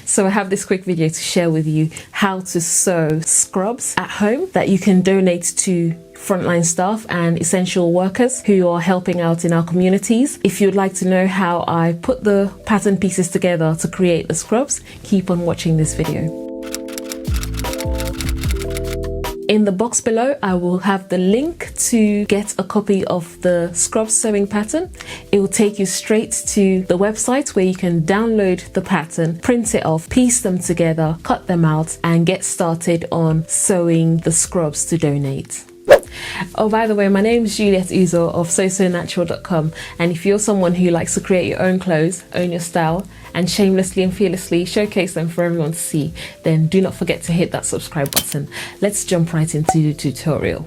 So I have this quick video to share with you how to sew scrubs at home that you can donate to frontline staff and essential workers who are helping out in our communities. If you'd like to know how I put the pattern pieces together to create the scrubs, keep on watching this video. In the box below, I will have the link to get a copy of the scrub sewing pattern. It will take you straight to the website where you can download the pattern, print it off, piece them together, cut them out, and get started on sewing the scrubs to donate. Oh, by the way, my name is Juliet Uzor of sewsonatural.com, and if you're someone who likes to create your own clothes, own your style, and shamelessly and fearlessly showcase them for everyone to see, then do not forget to hit that subscribe button. Let's jump right into the tutorial.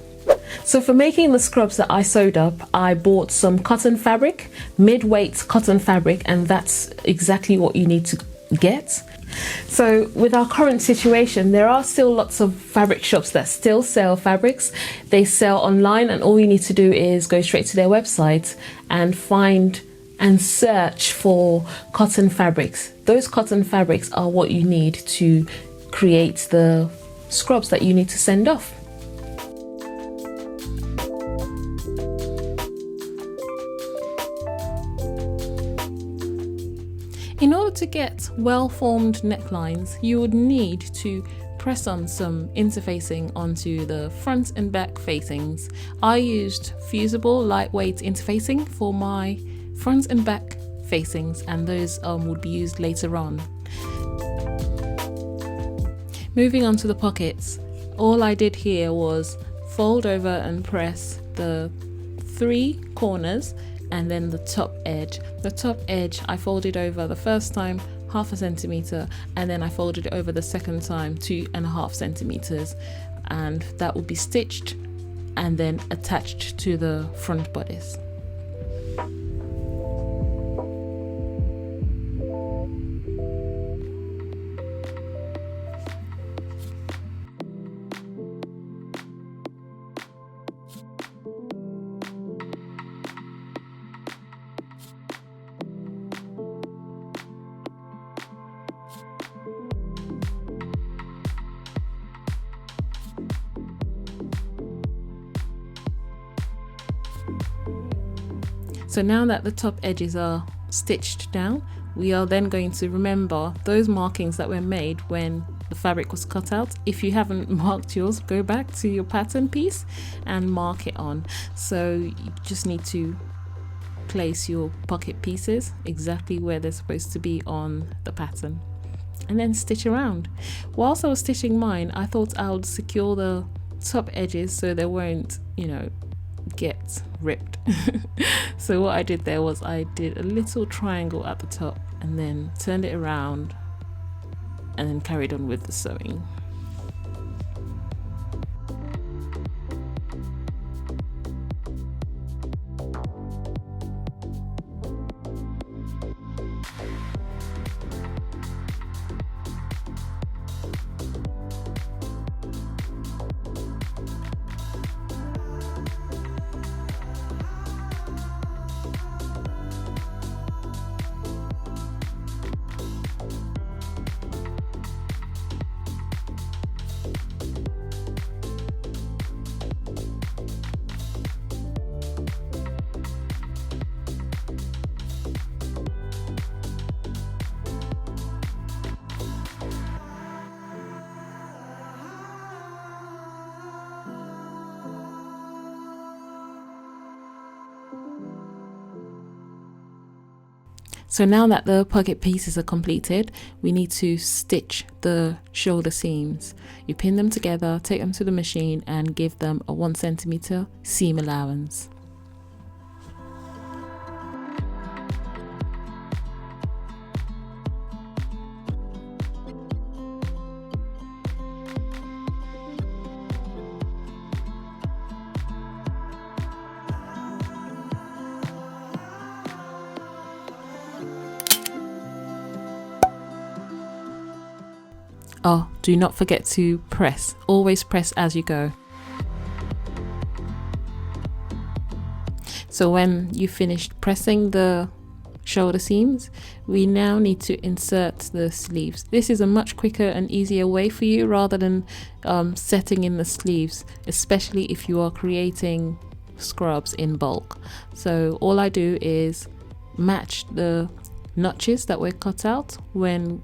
So for making the scrubs that I sewed up, I bought some cotton fabric, mid-weight cotton fabric, and that's exactly what you need to get. So with our current situation, there are still lots of fabric shops that still sell fabrics. They sell online, and all you need to do is go straight to their website and find and search for cotton fabrics. Those cotton fabrics are what you need to create the scrubs that you need to send off. In order to get well-formed necklines, you would need to press on some interfacing onto the front and back facings. I used fusible lightweight interfacing for my front and back facings, and those would be used later on. Moving on to the pockets, all I did here was fold over and press the 3 corners and then the top edge. The top edge I folded over the first time 1/2 centimeter, and then I folded it over the second time 2.5 centimeters, and that will be stitched and then attached to the front bodice. So now that the top edges are stitched down, we are then going to remember those markings that were made when the fabric was cut out. If you haven't marked yours, go back to your pattern piece and mark it on. So you just need to place your pocket pieces exactly where they're supposed to be on the pattern, and then stitch around. Whilst I was stitching mine, I thought I would secure the top edges so they won't, get ripped. So what I did there was I did a little triangle at the top and then turned it around and then carried on with the sewing. So now that the pocket pieces are completed, we need to stitch the shoulder seams. You pin them together, take them to the machine and give them a 1 centimeter seam allowance. Oh, do not forget to press. Always press as you go. So when you finished pressing the shoulder seams, we now need to insert the sleeves. This is a much quicker and easier way for you rather than setting in the sleeves, especially if you are creating scrubs in bulk. So all I do is match the notches that were cut out when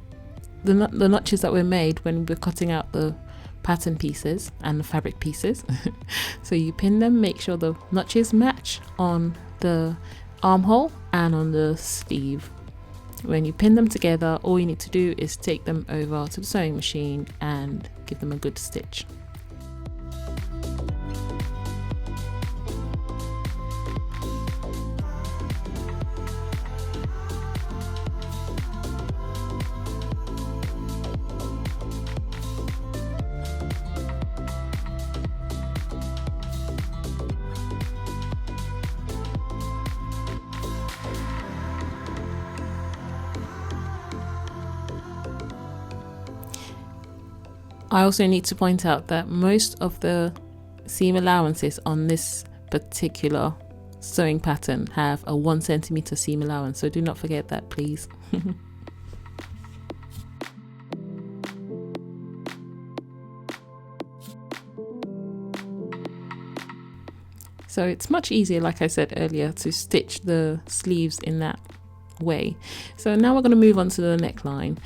the notches that were made when we're cutting out the pattern pieces and the fabric pieces. So you pin them, make sure the notches match on the armhole and on the sleeve. When you pin them together, all you need to do is take them over to the sewing machine and give them a good stitch. I also need to point out that most of the seam allowances on this particular sewing pattern have a 1 centimeter seam allowance, so do not forget that, please. So it's much easier, like I said earlier, to stitch the sleeves in that way. So now we're going to move on to the neckline.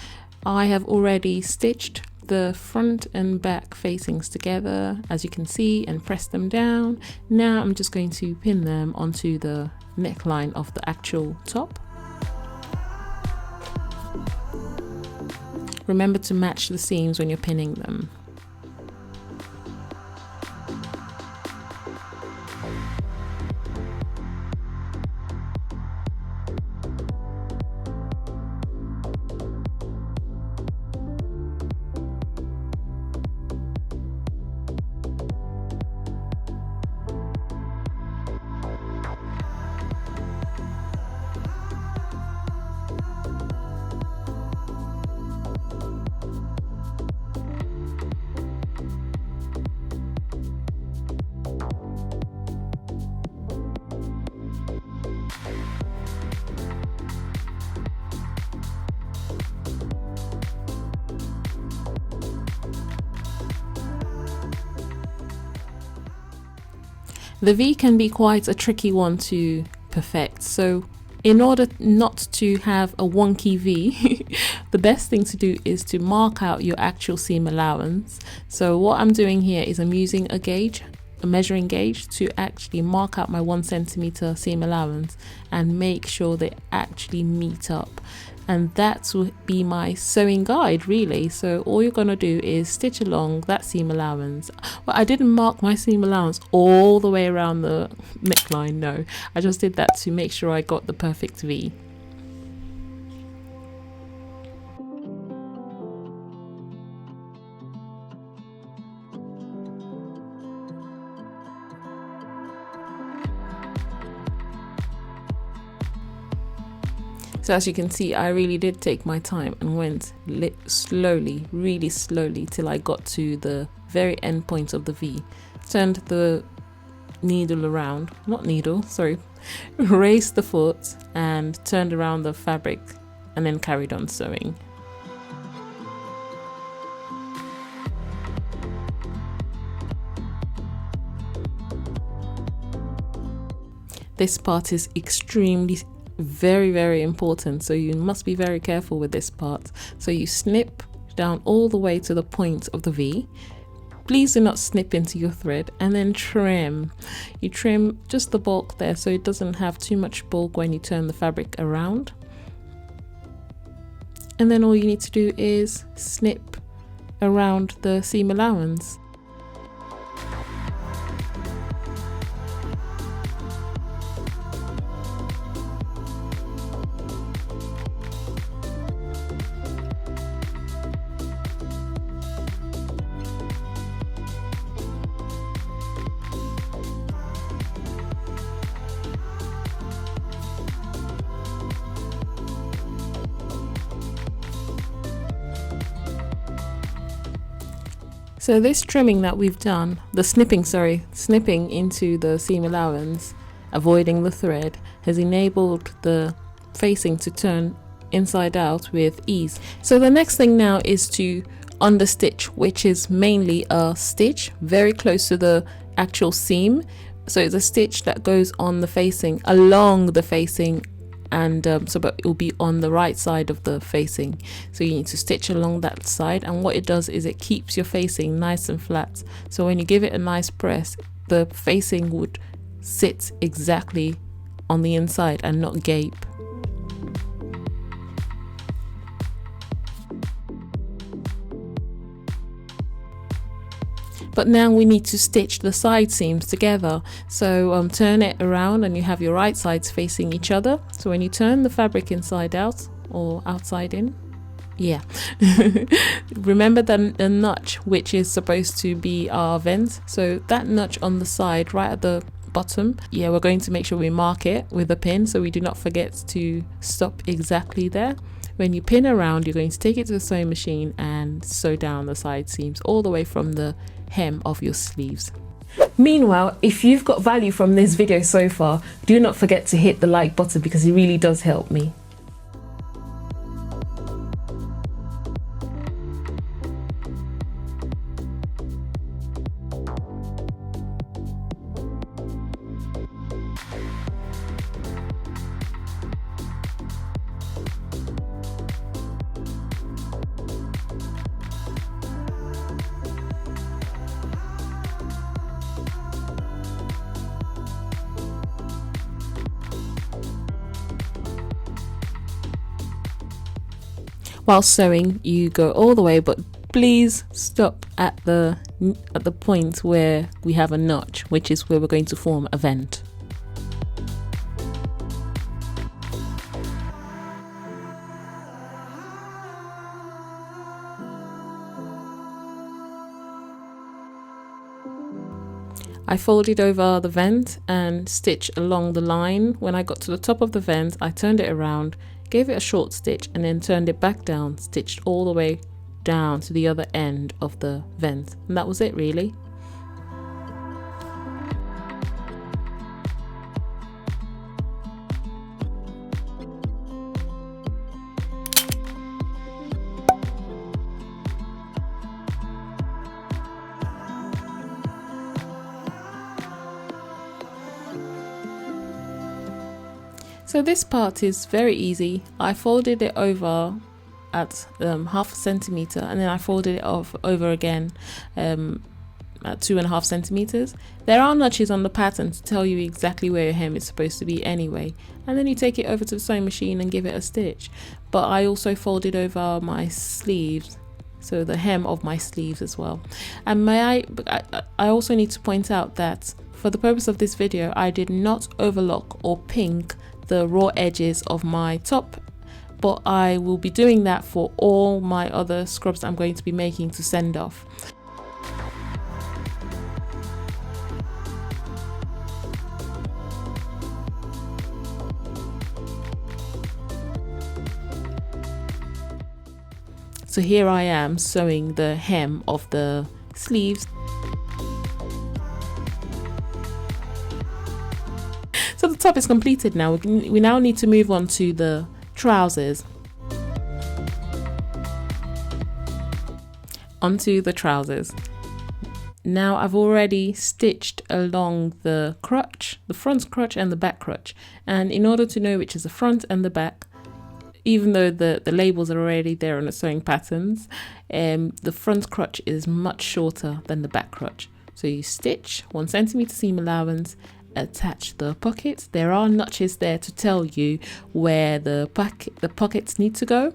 I have already stitched the front and back facings together, as you can see, and press them down. Now I'm just going to pin them onto the neckline of the actual top. Remember to match the seams when you're pinning them. The V can be quite a tricky one to perfect, so in order not to have a wonky V, the best thing to do is to mark out your actual seam allowance. So what I'm doing here is I'm using a measuring gauge to actually mark out my 1 centimeter seam allowance and make sure they actually meet up. And that will be my sewing guide, really. So all you're gonna do is stitch along that seam allowance. Well, I didn't mark my seam allowance all the way around the neckline, no. I just did that to make sure I got the perfect V. So as you can see, I really did take my time and went slowly, really slowly, till I got to the very end point of the V. Turned the needle around, not needle, sorry, raised the foot and turned around the fabric and then carried on sewing. This part is extremely very important, so you must be very careful with this part. So you snip down all the way to the point of the V. Please do not snip into your thread, and then trim. You trim just the bulk there so it doesn't have too much bulk when you turn the fabric around. And then all you need to do is snip around the seam allowance. So this trimming that we've done, snipping into the seam allowance, avoiding the thread, has enabled the facing to turn inside out with ease. So the next thing now is to understitch, which is mainly a stitch very close to the actual seam. So it's a stitch that goes on the facing, along the facing, and but it will be on the right side of the facing. So you need to stitch along that side, and what it does is it keeps your facing nice and flat. So when you give it a nice press, the facing would sit exactly on the inside and not gape. But now we need to stitch the side seams together. So turn it around and you have your right sides facing each other. So when you turn the fabric inside out or outside in, yeah, remember the notch, which is supposed to be our vent. So that notch on the side right at the bottom, yeah, we're going to make sure we mark it with a pin so we do not forget to stop exactly there. When you pin around, you're going to take it to the sewing machine and sew down the side seams all the way from the hem of your sleeves. Meanwhile, if you've got value from this video so far, do not forget to hit the like button because it really does help me. While sewing, you go all the way, but please stop at the point where we have a notch, which is where we're going to form a vent. I folded over the vent and stitched along the line. When I got to the top of the vent, I turned it around, gave it a short stitch, and then turned it back down, stitched all the way down to the other end of the vent, and that was it really. So this part is very easy. I folded it over at half a centimeter, and then I folded it over again at 2.5 centimeters. There are notches on the pattern to tell you exactly where your hem is supposed to be anyway, and then you take it over to the sewing machine and give it a stitch. But I also folded over my sleeves, so the hem of my sleeves as well. And I also need to point out that for the purpose of this video, I did not overlock or pink the raw edges of my top, but I will be doing that for all my other scrubs I'm going to be making to send off. So here I am sewing the hem of the sleeves. So the top is completed now. We now need to move on to the trousers. Onto the trousers. Now I've already stitched along the crotch, the front crotch and the back crotch. And in order to know which is the front and the back, even though the labels are already there on the sewing patterns, the front crotch is much shorter than the back crotch. So you stitch 1 centimeter seam allowance, attach the pockets. There are notches there to tell you where the pockets need to go.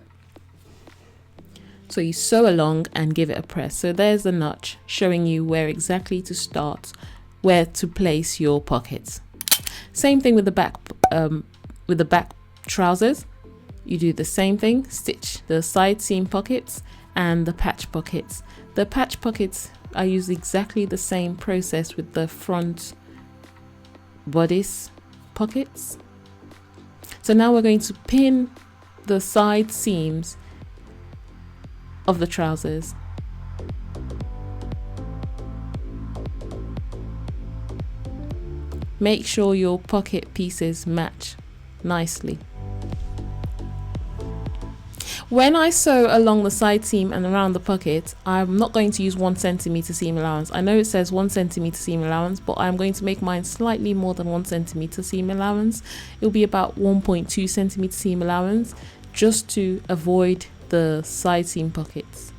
So you sew along and give it a press. So there's the notch showing you where exactly to start, where to place your pockets. Same thing with the back trousers. You do the same thing, stitch the side seam pockets and the patch pockets. The patch pockets, I use exactly the same process with the front bodice pockets. So now we're going to pin the side seams of the trousers. Make sure your pocket pieces match nicely. When I sew along the side seam and around the pocket, I'm not going to use 1 centimeter seam allowance. I know it says 1 centimeter seam allowance, but I'm going to make mine slightly more than 1 centimeter seam allowance. It'll be about 1.2 centimeter seam allowance, just to avoid the side seam pockets.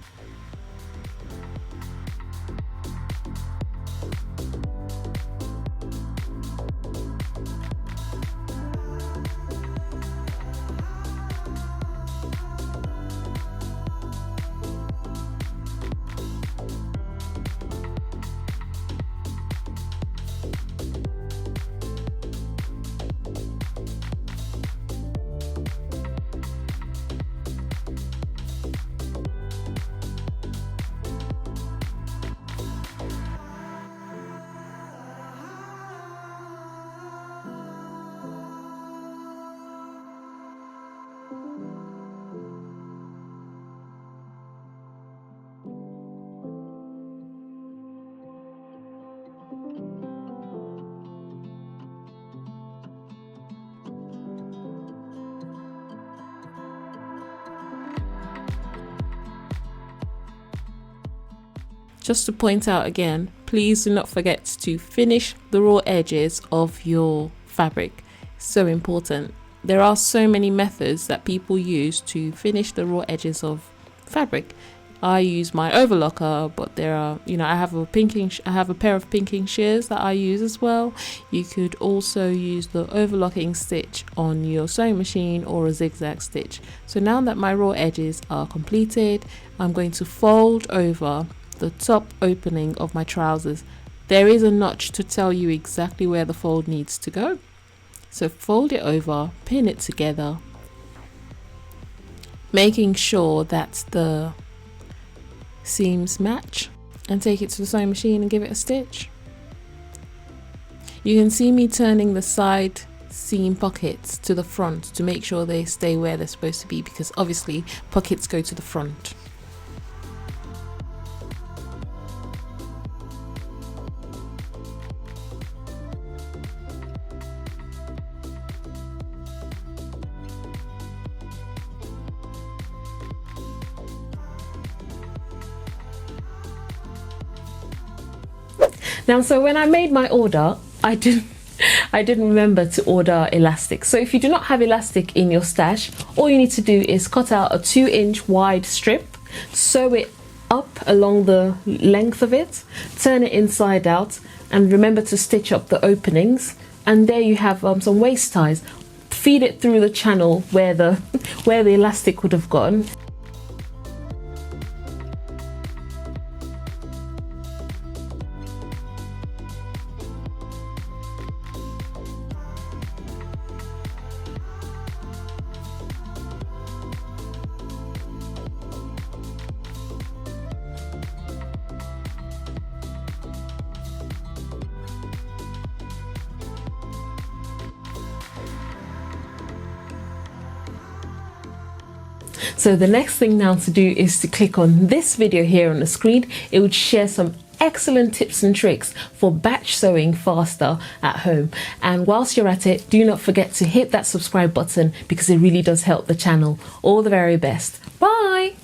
Just to point out again, please do not forget to finish the raw edges of your fabric. So important. There are so many methods that people use to finish the raw edges of fabric. I use my overlocker, but there are, I have a pair of pinking shears that I use as well. You could also use the overlocking stitch on your sewing machine or a zigzag stitch. So now that my raw edges are completed, I'm going to fold over the top opening of my trousers. There is a notch to tell you exactly where the fold needs to go. So fold it over, pin it together, making sure that the seams match, and take it to the sewing machine and give it a stitch. You can see me turning the side seam pockets to the front to make sure they stay where they're supposed to be, because obviously pockets go to the front. Now, so when I made my order, I didn't remember to order elastic. So if you do not have elastic in your stash, all you need to do is cut out a 2-inch wide strip, sew it up along the length of it, turn it inside out, and remember to stitch up the openings. And there you have some waist ties. Feed it through the channel where the elastic would have gone. So the next thing now to do is to click on this video here on the screen. It would share some excellent tips and tricks for batch sewing faster at home. And whilst you're at it, do not forget to hit that subscribe button, because it really does help the channel. All the very best. Bye.